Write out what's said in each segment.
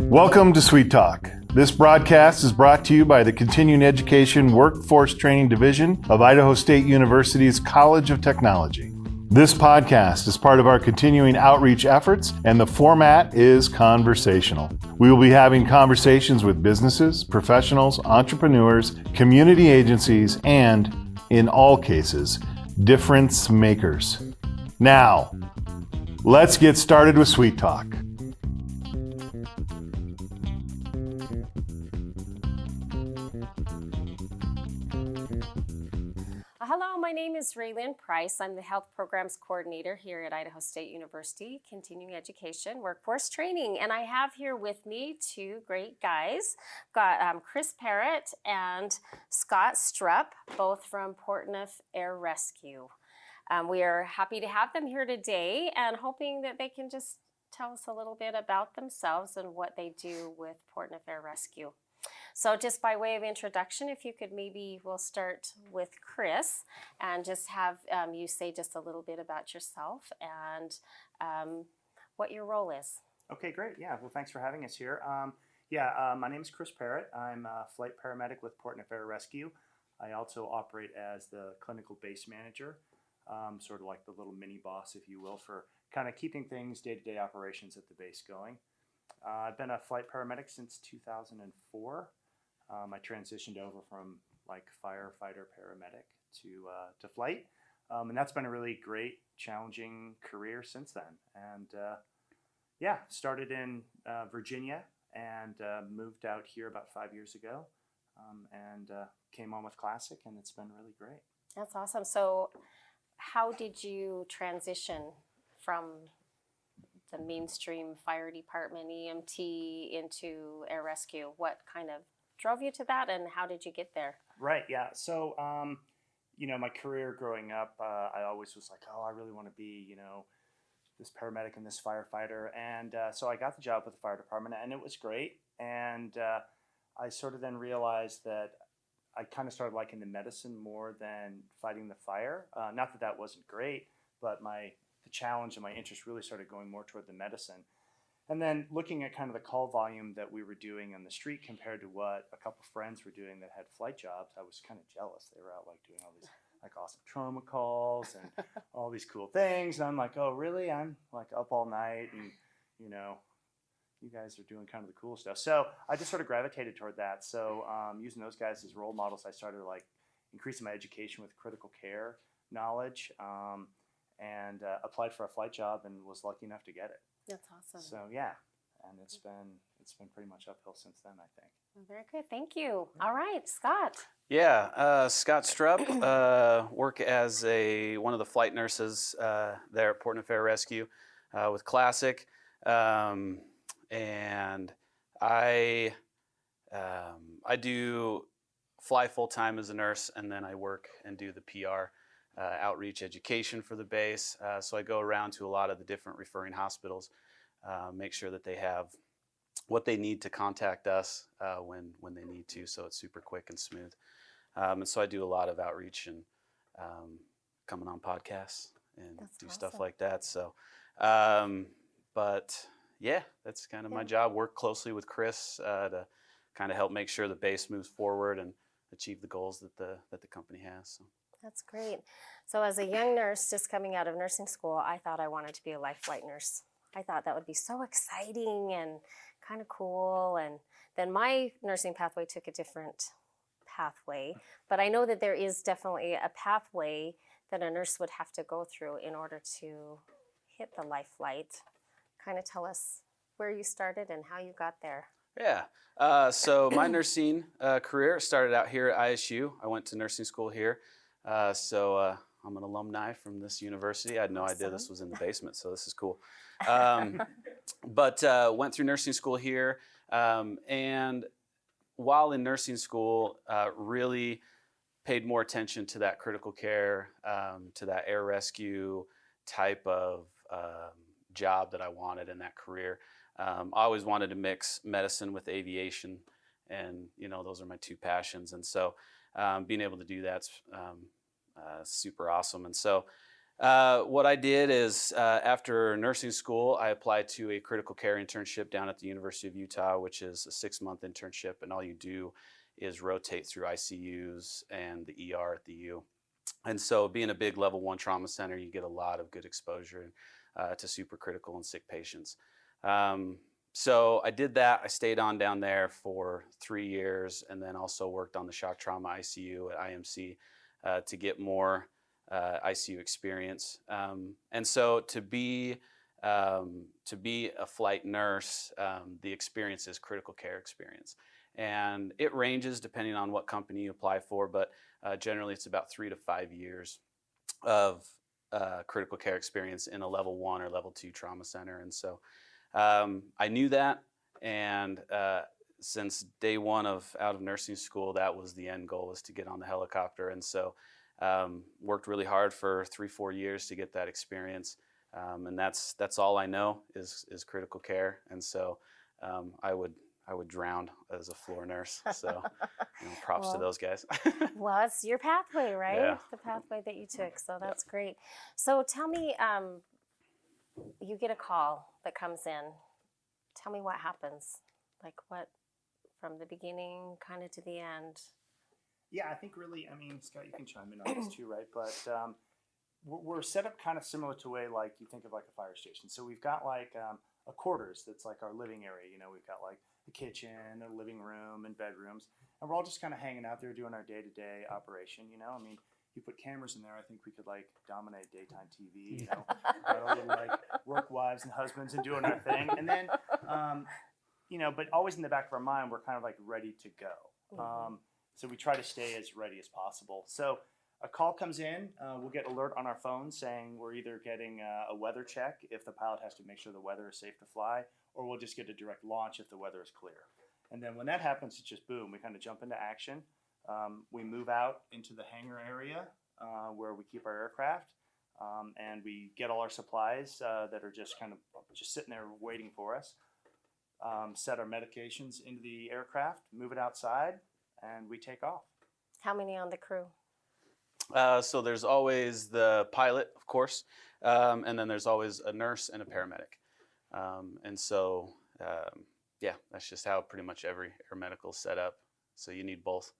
Welcome to Sweet Talk. This broadcast is brought to you by the Continuing Education Workforce Training Division of Idaho State University's College of Technology. This podcast is part of our continuing outreach efforts, and the format is conversational. We will be having conversations with businesses, professionals, entrepreneurs, community agencies, and, in all cases, difference makers. Now, let's get started with Sweet Talk. Hello, my name is Raylyn Price. I'm the Health Programs Coordinator here at Idaho State University, Continuing Education, Workforce Training. And I have here with me two great guys. Got Chris Parrott and Scott Strupp, both from Portneuf Air Rescue. We are happy to have them here today and hoping that they can just tell us a little bit about themselves and what they do with Portneuf Air Rescue. So just by way of introduction, if you could we'll start with Chris and just have you say just a little bit about yourself and what your role is. Okay, great. Yeah, well, thanks for having us here. My name is Chris Parrott. I'm a flight paramedic with Portneuf Air Rescue. I also operate as the clinical base manager, sort of like the little mini boss, if you will, for kind of keeping things day-to-day operations at the base going. I've been a flight paramedic since 2004. I transitioned over from like firefighter paramedic to flight, and that's been a really great, challenging career since then. And started in Virginia and moved out here about 5 years ago, and came on with Classic, and it's been really great. That's awesome. So, how did you transition from the mainstream fire department, EMT, into air rescue? What kind of drove you to that, and how did you get there? Right, yeah. So, my career growing up, I always was like, I really want to be, this paramedic and this firefighter. And so I got the job with the fire department, and it was great. And I sort of then realized that I kind of started liking the medicine more than fighting the fire. Not that wasn't great, but the challenge and my interest really started going more toward the medicine. And then looking at kind of the call volume that we were doing on the street compared to what a couple friends were doing that had flight jobs, I was kind of jealous. They were out like doing all these like awesome trauma calls and all these cool things. And I'm like, oh, really? I'm like up all night and, you guys are doing kind of the cool stuff. So I just sort of gravitated toward that. So using those guys as role models, I started like increasing my education with critical care knowledge. And applied for a flight job and was lucky enough to get it. That's awesome. So and it's been pretty much uphill since then, I think. Very good, thank you. All right, Scott. Yeah, Scott Strupp, work as one of the flight nurses there at Portneuf Air Rescue with Classic, and I do fly full time as a nurse, and then I work and do the PR. Outreach education for the base. So I go around to a lot of the different referring hospitals, make sure that they have what they need to contact us when they need to, so it's super quick and smooth. And so I do a lot of outreach and coming on podcasts and do stuff like that. So, but yeah, that's kind of my job. Work closely with Chris to kind of help make sure the base moves forward and achieve the goals that the company has. So. That's great. So as a young nurse just coming out of nursing school, I thought I wanted to be a life flight nurse. I thought that would be so exciting and kind of cool. And then my nursing pathway took a different pathway. But I know that there is definitely a pathway that a nurse would have to go through in order to hit the life flight. Kind of tell us where you started and how you got there. Yeah. So my nursing career started out here at ISU. I went to nursing school here. So I'm an alumni from this university. I had no idea this was in the basement, so this is cool. But went through nursing school here, and while in nursing school, really paid more attention to that critical care, to that air rescue type of job that I wanted in that career. I always wanted to mix medicine with aviation, and those are my two passions. And so being able to do that's super awesome. And so what I did is after nursing school, I applied to a critical care internship down at the University of Utah, which is a 6-month internship. And all you do is rotate through ICUs and the ER at the U. And so being a big level 1 trauma center, you get a lot of good exposure to super critical and sick patients. So I did that. I stayed on down there for 3 years and then also worked on the shock trauma ICU at IMC to get more ICU experience. And so to be a flight nurse, the experience is critical care experience. And it ranges depending on what company you apply for, but generally it's about 3 to 5 years of critical care experience in a level 1 or level 2 trauma center. And so I knew that, and since day one out of nursing school, that was the end goal, was to get on the helicopter. And so worked really hard for 3-4 years to get that experience. And that's all I know is critical care. And so I would drown as a floor nurse. So props to those guys. Well, it's your pathway, right? Yeah. The pathway that you took. So that's great. So tell me, you get a call that comes in. Tell me what happens. Like what, from the beginning kind of to the end. Yeah, I think really, Scott, you can chime in on this too, right? But we're set up kind of similar to a way like you think of like a fire station. So we've got like a quarters that's like our living area. We've got like the kitchen, a living room, and bedrooms, and we're all just kind of hanging out there doing our day-to-day operation. You put cameras in there, I think we could like dominate daytime TV. Like work wives and husbands and doing our thing, and then but always in the back of our mind, we're kind of like ready to go. So we try to stay as ready as possible. So a call comes in, we'll get alert on our phone saying we're either getting a weather check if the pilot has to make sure the weather is safe to fly, or we'll just get a direct launch if the weather is clear. And then when that happens, it's just boom, we kind of jump into action. We move out into the hangar area where we keep our aircraft, and we get all our supplies that are just kind of just sitting there waiting for us. Set our medications into the aircraft, move it outside, and we take off. How many on the crew? So there's always the pilot, of course, and then there's always a nurse and a paramedic. And so, that's just how pretty much every air medical is set up. So you need both.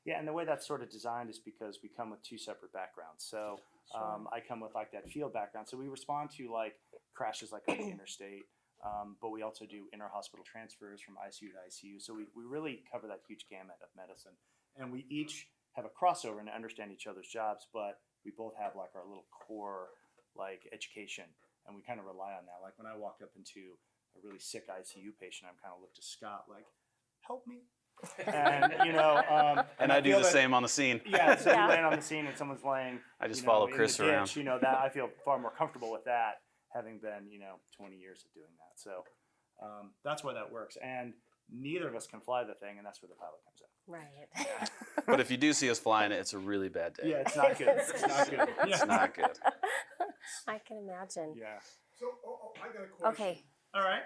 Yeah, and the way that's sort of designed is because we come with 2 separate backgrounds. So I come with like that field background. So we respond to like crashes like on the interstate, but we also do inter-hospital transfers from ICU to ICU. So we really cover that huge gamut of medicine. And we each have a crossover and understand each other's jobs, but we both have like our little core like education, and we kind of rely on that. Like when I walk up into a really sick ICU patient, I'm kind of look to Scott like, help me. And and I do the same on the scene. Yeah, so you land on the scene and someone's laying. I just follow Chris around. That I feel far more comfortable with that, having been 20 years of doing that. So that's why that works. And neither of us can fly the thing, and that's where the pilot comes in. Right. But if you do see us flying it, it's a really bad day. Yeah, it's not good. It's not good. It's not good. I can imagine. Yeah. So I got a question. Okay. All right.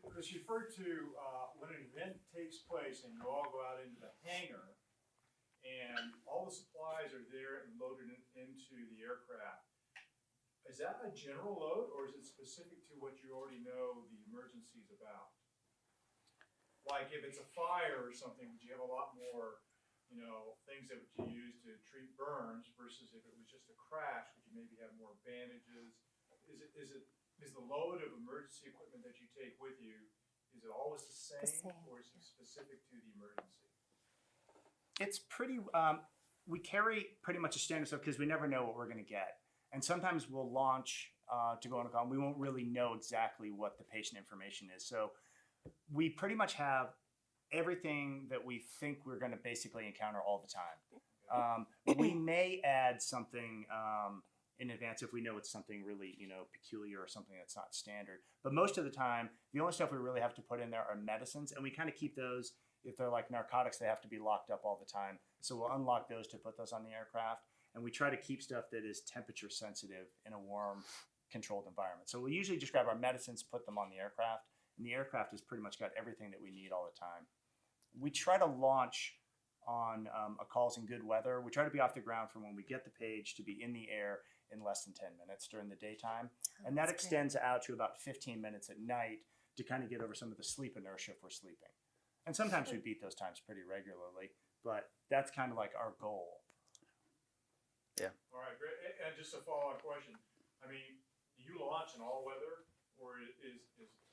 Because you referred to when an event takes place and you all go out into the hangar and all the supplies are there and loaded into the aircraft. Is that a general load, or is it specific to what you already know the emergency is about? Like if it's a fire or something, would you have a lot more, things that you use to treat burns versus if it was just a crash, would you maybe have more bandages? Is the load of emergency equipment that you take with you, is it always the same. Or is it specific to the emergency? It's pretty, we carry pretty much a standard stuff because we never know what we're going to get. And sometimes we'll launch to go on a call, and we won't really know exactly what the patient information is. So we pretty much have everything that we think we're going to basically encounter all the time. We may add something in advance if we know it's something really, peculiar or something that's not standard. But most of the time, the only stuff we really have to put in there are medicines, and we kind of keep those. If they're like narcotics, they have to be locked up all the time. So we'll unlock those to put those on the aircraft, and we try to keep stuff that is temperature sensitive in a warm, controlled environment. So we'll usually just grab our medicines, put them on the aircraft, and the aircraft has pretty much got everything that we need all the time. We try to launch on calls in good weather. We try to be off the ground from when we get the page to be in the air in less than 10 minutes during the daytime. And that extends out to about 15 minutes at night to kind of get over some of the sleep inertia if we're sleeping. And sometimes we beat those times pretty regularly, but that's kind of like our goal. Yeah. All right, great. And just a follow-on question. I mean, do you launch in all weather, or is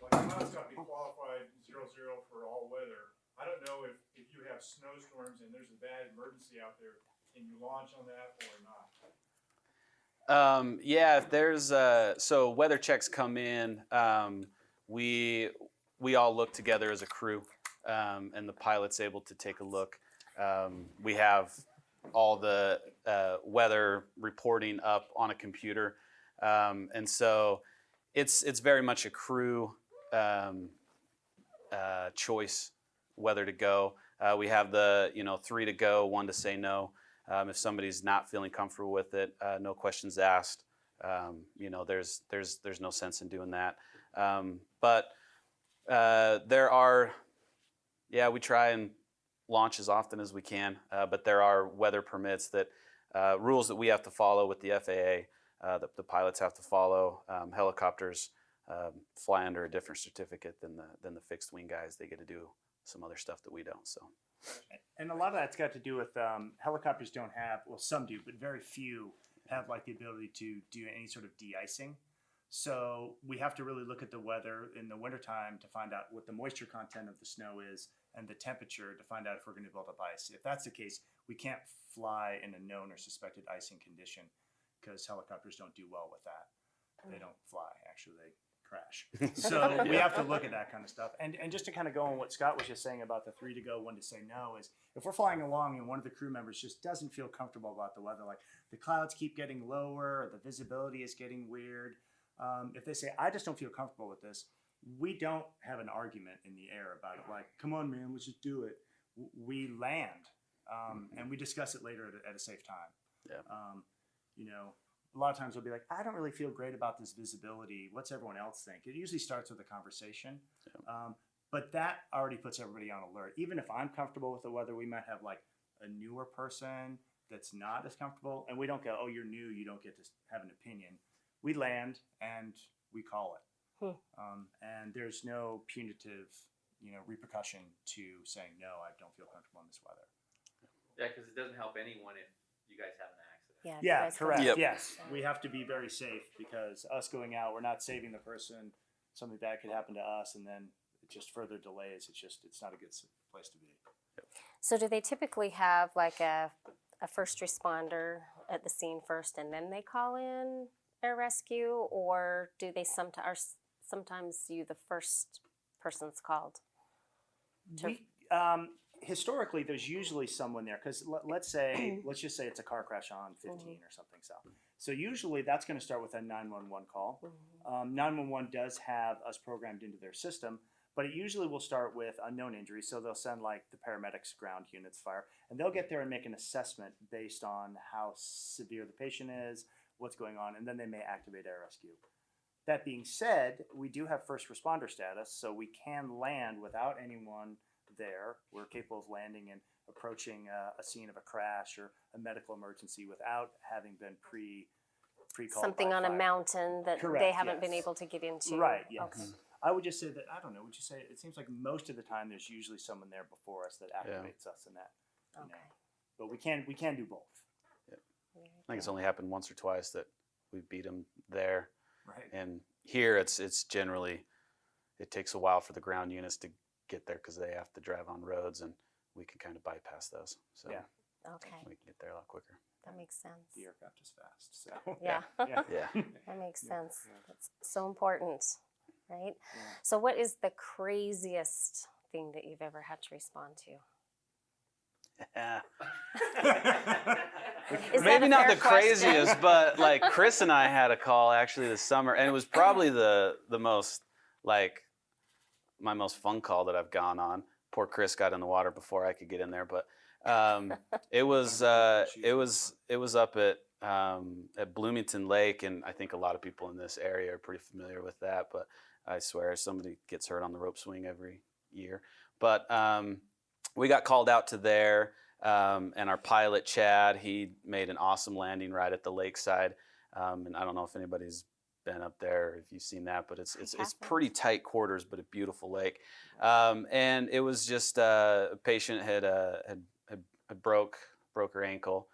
like it's got to be qualified 0-0 for all weather? I don't know if you have snowstorms and there's a bad emergency out there, can you launch on that or not? Yeah, if there's so weather checks come in, we all look together as a crew, and the pilot's able to take a look. We have all the weather reporting up on a computer, and so it's very much a crew choice whether to go. We have the 3 to go, 1 to say no. If somebody's not feeling comfortable with it, no questions asked. There's no sense in doing that. But there are, we try and launch as often as we can. But there are weather permits that rules that we have to follow with the FAA. That the pilots have to follow. Helicopters fly under a different certificate than the fixed wing guys. They get to do some other stuff that we don't. So. And a lot of that's got to do with helicopters don't have, well, some do, but very few have like the ability to do any sort of de-icing. So we have to really look at the weather in the wintertime to find out what the moisture content of the snow is and the temperature to find out if we're going to build up ice. If that's the case, we can't fly in a known or suspected icing condition because helicopters don't do well with that. They don't fly, actually, they crash. So we have to look at that kind of stuff. And just to kind of go on what Scott was just saying about the 3 to go, 1 to say no, is if we're flying along and one of the crew members just doesn't feel comfortable about the weather, like the clouds keep getting lower, or the visibility is getting weird, if they say, I just don't feel comfortable with this, we don't have an argument in the air about it. Like, come on, man, let's just do it. We land, and we discuss it later at a safe time. Yeah. A lot of times we'll be like, I don't really feel great about this visibility. What's everyone else think? It usually starts with a conversation. Yeah. But that already puts everybody on alert. Even if I'm comfortable with the weather, we might have like a newer person that's not as comfortable. And we don't go, oh, you're new, you don't get to have an opinion. We land and we call it. And there's no punitive, repercussion to saying, no, I don't feel comfortable in this weather. Yeah, because it doesn't help anyone if you guys have an accident. Yeah, correct. Yep. Yes, we have to be very safe because us going out, we're not saving the person. Something bad could happen to us, and then it just further delays. It's not a good place to be. So do they typically have like a first responder at the scene first, and then they call in air rescue, or do they sometimes you the first person's called? Historically, there's usually someone there because let's just say it's a car crash on 15 or something. So usually that's going to start with a 911 call. 911 does have us programmed into their system, but it usually will start with unknown injury. So they'll send like the paramedics, ground units, fire, and they'll get there and make an assessment based on how severe the patient is, what's going on, and then they may activate air rescue. That being said, we do have first responder status, so we can land without anyone there. We're capable of landing and approaching a scene of a crash or a medical emergency without having been pre-called. Something on a mountain that Correct, they haven't been yes. able to get into. Right, yes. Okay. I would just say that, I don't know, would you say, it seems like most of the time there's usually someone there before us that activates us in that. Okay. But we can do both. I think it's only happened once or twice that we beat them there. Right. And here it's generally, it takes a while for the ground units to get there because they have to drive on roads, and we can kind of bypass those. So Yeah. Okay. we can get there a lot quicker. That makes sense. The aircraft is fast, so. Yeah. Yeah. That makes Yeah. sense. That's so important, right? Yeah. So what is the craziest thing that you've ever had to respond to? Is that Maybe a not fair the question? craziest, but like Chris and I had a call actually this summer, and it was probably the most like my most fun call that I've gone on. Poor Chris got in the water before I could get in there, but it was up at Bloomington Lake, and I think a lot of people in this area are pretty familiar with that. But I swear somebody gets hurt on the rope swing every year. But we got called out to there. And our pilot, Chad, he made an awesome landing right at the lakeside. And I don't know if anybody's been up there, if you've seen that, but it's pretty tight quarters, but a beautiful lake. And it was just a patient had broke her ankle,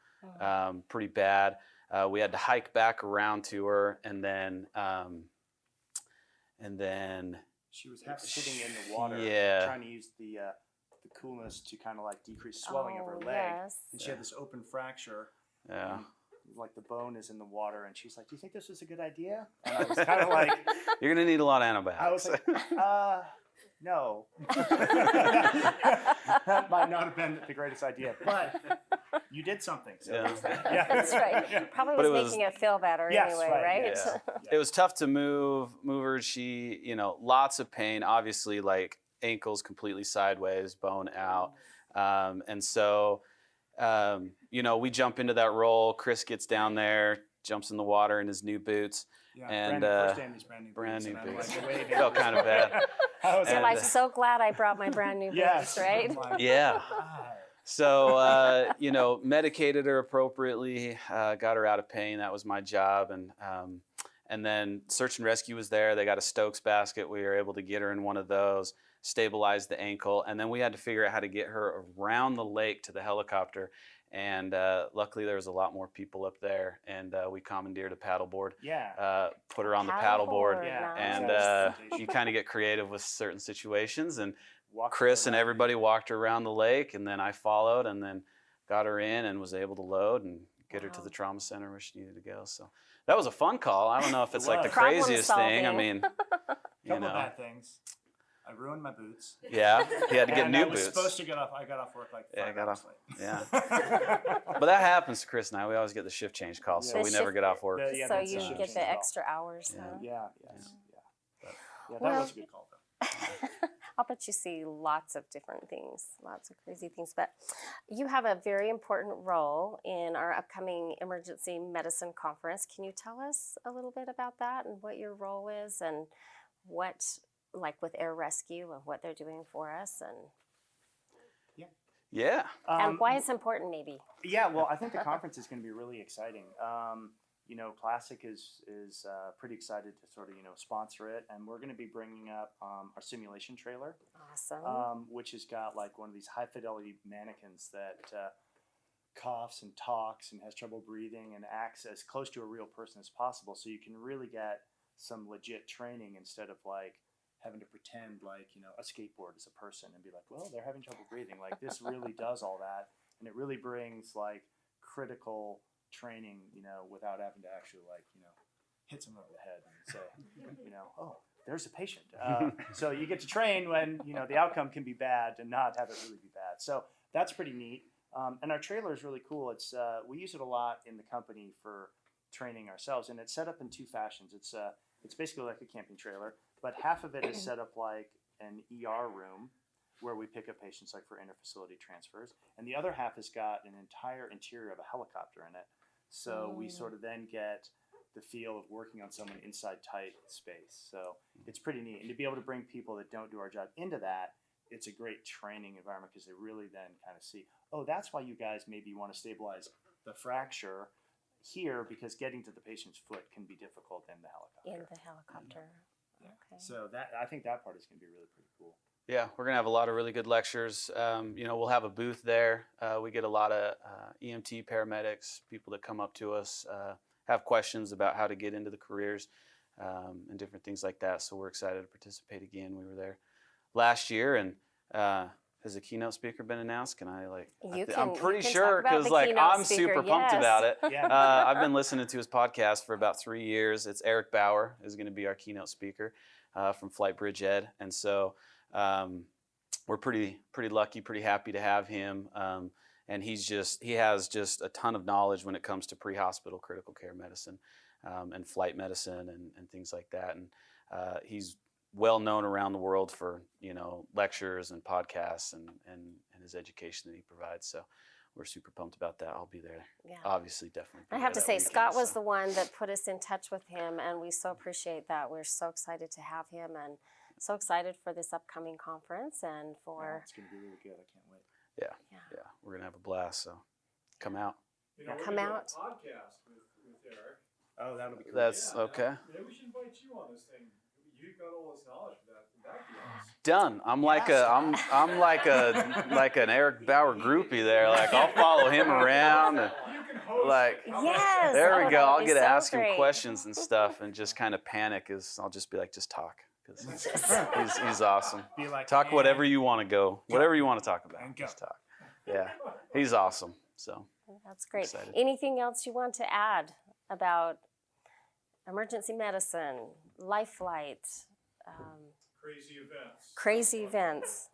pretty bad. We had to hike back around to her, and then she was half sitting in the water, trying to use the coolness to kind of like decrease swelling of her leg. Yes. And she had this open fracture. Yeah. Like the bone is in the water, and she's like, "Do you think this was a good idea?" And I was kind of like, "You're gonna need a lot of antibiotics." I was like, no. That might not have been the greatest idea, but you did something. So Yeah. That's right. Probably was making it feel better anyway, right? Yeah. It was tough to move her. She, lots of pain, obviously, like ankles completely sideways, bone out. And so, we jump into that role. Chris gets down there, jumps in the water in his new boots. Yeah, and first day in these brand new boots. Like, felt kind of bad. You're like, so glad I brought my brand new boots, right? Yeah. So, medicated her appropriately, got her out of pain. That was my job. And then search and rescue was there. They got a Stokes basket. We were able to get her in one of those, stabilize the ankle. And then we had to figure out how to get her around the lake to the helicopter. And luckily there was a lot more people up there, and we commandeered a paddleboard. Yeah. Put her on the paddleboard. Yeah. And you kind of get creative with certain situations. And Chris and everybody walked her around the lake, and then I followed, and then got her in and was able to load and get her to the trauma center where she needed to go. So that was a fun call. I don't know if it's like the craziest thing. I mean, couple of bad things. I ruined my boots. Yeah, he had to get new boots. I was supposed to get off. I got off work like 5 hours late. Yeah. But that happens to Chris and I. We always get the shift change calls, so we never get off work. So you get the extra hours. Yeah. That was a good call though. I'll bet you see lots of different things, lots of crazy things. But you have a very important role in our upcoming emergency medicine conference. Can you tell us a little bit about that and what your role is, and what, like with air rescue, and what they're doing for us, and and why it's important, maybe? Yeah, well, I think the conference is going to be really exciting. Classic is pretty excited to sort of sponsor it, and we're going to be bringing up our simulation trailer. Awesome. Which has got like one of these high fidelity mannequins that coughs and talks and has trouble breathing and acts as close to a real person as possible, so you can really get some legit training instead of like having to pretend like a skateboard is a person and be like, well, they're having trouble breathing. Like this really does all that, and it really brings like critical training, without having to actually hit someone over the head and say, oh, there's a patient. So you get to train when the outcome can be bad and not have it really be bad. So that's pretty neat. And our trailer is really cool. It's we use it a lot in the company for training ourselves, and it's set up in two fashions. It's basically like a camping trailer, but half of it is set up like an ER room where we pick up patients like for interfacility transfers, and the other half has got an entire interior of a helicopter in it. So we sort of then get the feel of working on someone inside tight space. So it's pretty neat. And to be able to bring people that don't do our job into that, it's a great training environment, because they really then kind of see, oh, that's why you guys maybe want to stabilize the fracture here, because getting to the patient's foot can be difficult in the helicopter. In the helicopter. Yeah. Okay. So I think that part is going to be really pretty cool. Yeah, we're going to have a lot of really good lectures. We'll have a booth there. We get a lot of EMT paramedics, people that come up to us, have questions about how to get into the careers and different things like that. So we're excited to participate again. We were there last year, and has a keynote speaker been announced? Can I I'm pretty sure, because I'm super pumped about it. Yeah. I've been listening to his podcast for about 3 years. It's Eric Bauer is going to be our keynote speaker from Flight Bridge Ed, and so we're pretty lucky, pretty happy to have him. And he has just a ton of knowledge when it comes to pre-hospital critical care medicine and flight medicine and things like that. And he's well known around the world for lectures and podcasts and his education that he provides. So we're super pumped about that. I'll be there. Yeah. Obviously, definitely. I have to say, Scott was the one that put us in touch with him, and we so appreciate that. We're so excited to have him, and so excited for this upcoming conference and for. It's going to be really good. I can't wait. Yeah, we're gonna have a blast. So come out. You know, we're Come gonna do a out. podcast with Eric. Oh, that'll be cool. That's Yeah, okay. Maybe we should invite you on this thing. You've got all this knowledge for that. That'd be awesome. Done. I'm like Yes. I'm like an Eric Bauer groupie there. Like I'll follow him around and You can host like it. How about Yes. there Oh, we that go. would I'll be get to so ask him great. questions and stuff and just kind of panic. I'll just be like, just talk. 'Cause he's awesome. Be like, Talk "And whatever you want to go. Whatever you want to talk about. And go." Just talk. Yeah. He's awesome. So That's great. Excited. Anything else you want to add about emergency medicine, life flight, Crazy events. crazy events?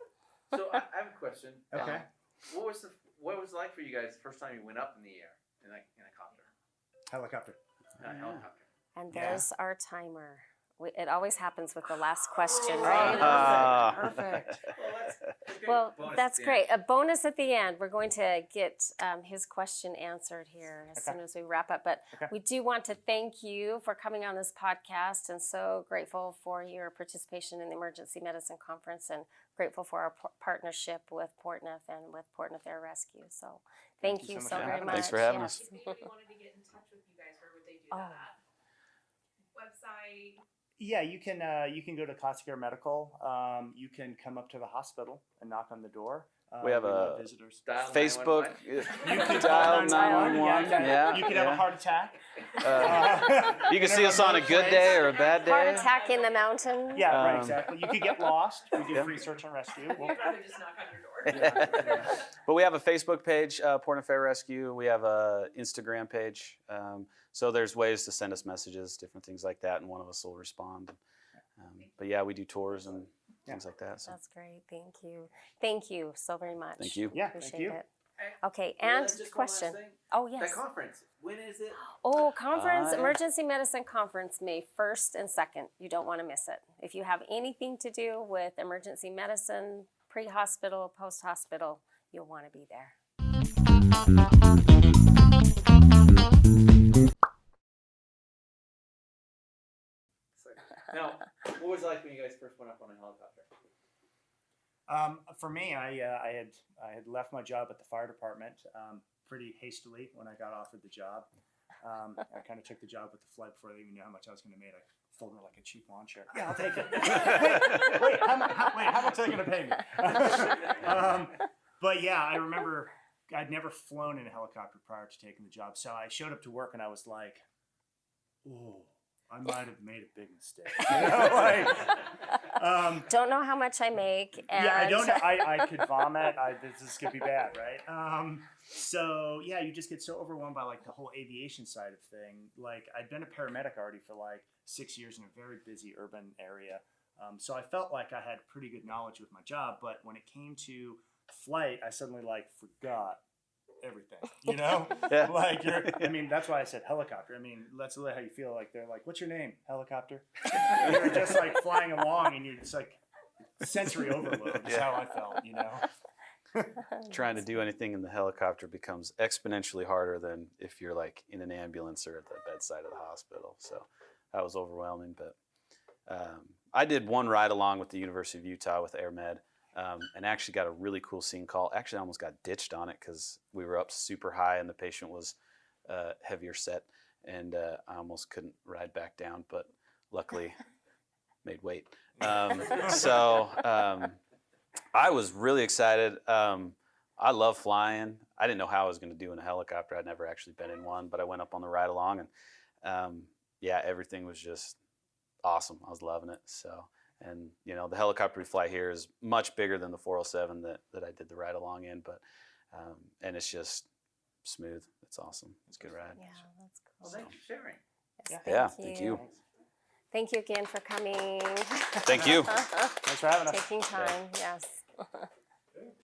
So I have a question. Okay. What was it like for you guys the first time you went up in the air in a copter, Helicopter. not a helicopter? And Yeah. there's our timer. It always happens with the last question, right? Perfect. Perfect. Well, that's great. A bonus at the end. We're going to get his question answered here as soon as we wrap up. But Okay. we do want to thank you for coming on this podcast, and so grateful for your participation in the Emergency Medicine Conference, and grateful for our partnership with Portneuf and with Portneuf Air Rescue. So thank you so very much. Thanks for having us. Yes. If anybody wanted to get in touch with you guys, where would they do Oh. that? Website? Yeah, you can go to Classic Air Medical. You can come up to the hospital and knock on the door. We have love a visitors. Dial Facebook. 911. You You can dial 911. 911. Yeah, Yeah. you could have a heart attack. You can see us on a good day or a bad Heart day. attack in the mountain. Yeah, right, Um, exactly. You could get lost. We do yeah. free search and rescue. We'd We'll- rather just knock on your door. But we have a Facebook page, Portneuf Air Rescue. We have a Instagram page. So there's ways to send us messages, different things like that, and one of us will respond. But yeah, we do tours and things like that. So That's great. Thank you. Thank you so very much. thank you. Yeah, thank Appreciate you. it. Okay, Well, and then just one last question. thing. Oh, That yes. conference. When is it? Oh, conference, Yeah. Emergency Medicine Conference, May 1st and 2nd. You don't want to miss it. If you have anything to do with emergency medicine, pre-hospital, post-hospital, you'll want to be there. Now, what was it like when you guys first went up on a helicopter? For me, I had left my job at the fire department pretty hastily when I got offered the job. I kind of took the job with the flight before they even knew how much I was going to make. I folded it like a cheap lawn chair. Yeah, I'll take it. wait, how much are they going to pay me? But yeah, I remember I'd never flown in a helicopter prior to taking the job, so I showed up to work and I was like, "Oh, I might have made a big mistake." You know, Don't know how much I make. And yeah, I don't know. I could vomit. This could be bad, right? So yeah, you just get so overwhelmed by like the whole aviation side of thing. Like I'd been a paramedic already for like 6 years in a very busy urban area. So I felt like I had pretty good knowledge with my job, but when it came to flight, I suddenly like forgot everything, you know? Yeah. Like that's why I said helicopter. I mean, that's really how you feel. Like they're like, "What's your name?" Helicopter. You're just like flying along and you're just like sensory overload is how I felt, you know? Trying to do anything in the helicopter becomes exponentially harder than if you're like in an ambulance or at the bedside of the hospital. So that was overwhelming. But I did one ride along with the University of Utah with AirMed. And actually got a really cool scene call. Actually, I almost got ditched on it because we were up super high and the patient was heavier set, and I almost couldn't ride back down, but luckily made weight. So I was really excited. I love flying. I didn't know how I was going to do in a helicopter. I'd never actually been in one, but I went up on the ride along, and yeah, everything was just awesome. I was loving it. So. And, you know, the helicopter we fly here is much bigger than the 407 that I did the ride along in, but, and it's just smooth. It's awesome. It's a good ride. Yeah, that's cool. Well, thanks for sharing. Yes, Yeah, thank you. Thank you again for coming. Thank you. Thanks for having us. Taking time, yes.